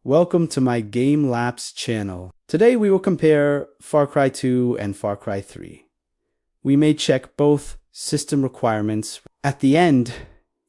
Welcome to my Game Lapse channel. Today we will compare Far Cry 2 and Far Cry 3. We may check both system requirements. At the end,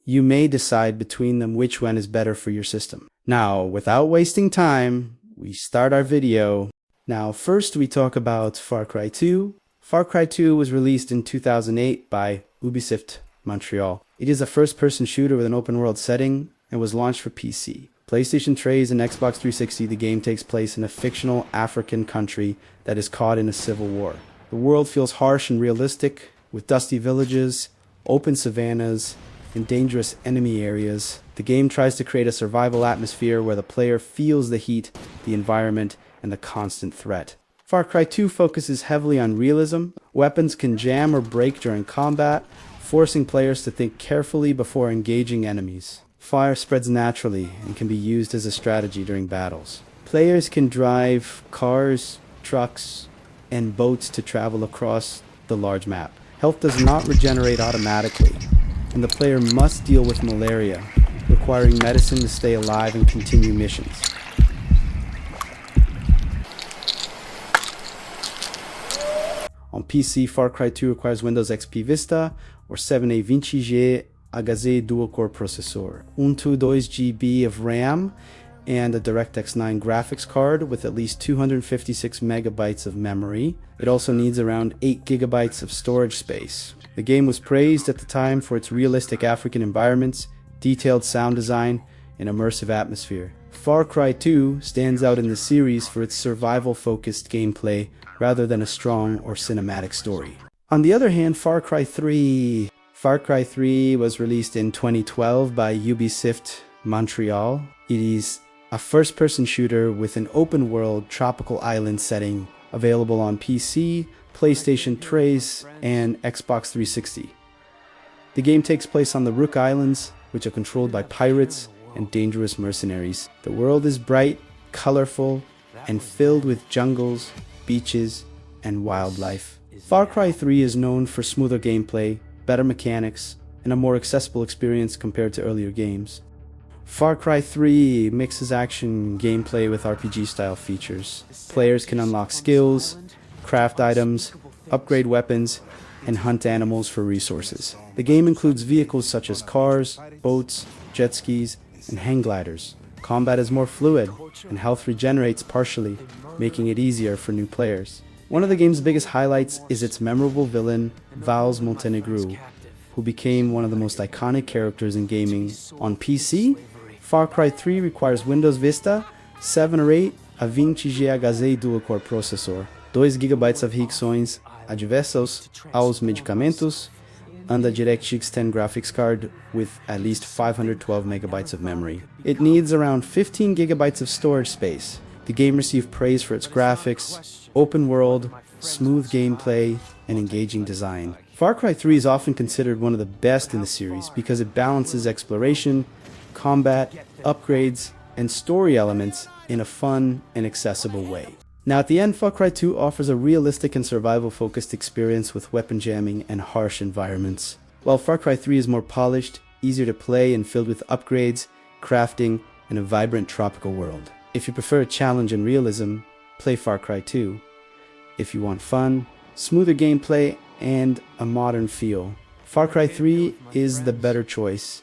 you may decide between them which one is better for your system. Now, without wasting time, we start our video. Now, first we talk about Far Cry 2. Far Cry 2 was released in 2008 by Ubisoft Montreal. It is a first-person shooter with an open-world setting and was launched for PC. PlayStation 3 and Xbox 360, the game takes place in a fictional African country that is caught in a civil war. The world feels harsh and realistic, with dusty villages, open savannas, and dangerous enemy areas. The game tries to create a survival atmosphere where the player feels the heat, the environment, and the constant threat. Far Cry 2 focuses heavily on realism. Weapons can jam or break during combat, forcing players to think carefully before engaging enemies. Fire spreads naturally and can be used as a strategy during battles. Players can drive cars, trucks, and boats to travel across the large map. Health does not regenerate automatically, and the player must deal with malaria, requiring medicine to stay alive and continue missions. On PC, Far Cry 2 requires Windows XP Vista or 7A20G HZ dual-core processor, 122 GB of RAM, and a DirectX 9 graphics card with at least 256 megabytes of memory. It also needs around 8 gigabytes of storage space. The game was praised at the time for its realistic African environments, detailed sound design, and immersive atmosphere. Far Cry 2 stands out in the series for its survival-focused gameplay rather than a strong or cinematic story. On the other hand, Far Cry 3 was released in 2012 by Ubisoft Montreal. It is a first-person shooter with an open-world tropical island setting available on PC, PlayStation 3, and Xbox 360. The game takes place on the Rook Islands, which are controlled by pirates and dangerous mercenaries. The world is bright, colorful, and filled with jungles, beaches, and wildlife. Far Cry 3 is known for smoother gameplay, better mechanics, and a more accessible experience compared to earlier games. Far Cry 3 mixes action gameplay with RPG-style features. Players can unlock skills, craft items, upgrade weapons, and hunt animals for resources. The game includes vehicles such as cars, boats, jet skis, and hang gliders. Combat is more fluid, and health regenerates partially, making it easier for new players. One of the game's biggest highlights is its memorable villain, Vals Montenegro, who became one of the most iconic characters in gaming. On PC, Far Cry 3 requires Windows Vista, 7 or 8, a 20G HZ dual-core processor, 2 GB of RICsões adversos aos medicamentos, and a DirectX 10 graphics card with at least 512 megabytes of memory. It needs around 15 gigabytes of storage space. The game received praise for its graphics, open world, smooth gameplay, and engaging design. Far Cry 3 is often considered one of the best in the series because it balances exploration, combat, upgrades, and story elements in a fun and accessible way. Now at the end, Far Cry 2 offers a realistic and survival-focused experience with weapon jamming and harsh environments, while Far Cry 3 is more polished, easier to play, and filled with upgrades, crafting, and a vibrant tropical world. If you prefer a challenge and realism, play Far Cry 2. If you want fun, smoother gameplay, and a modern feel, Far Cry 3 is the better choice.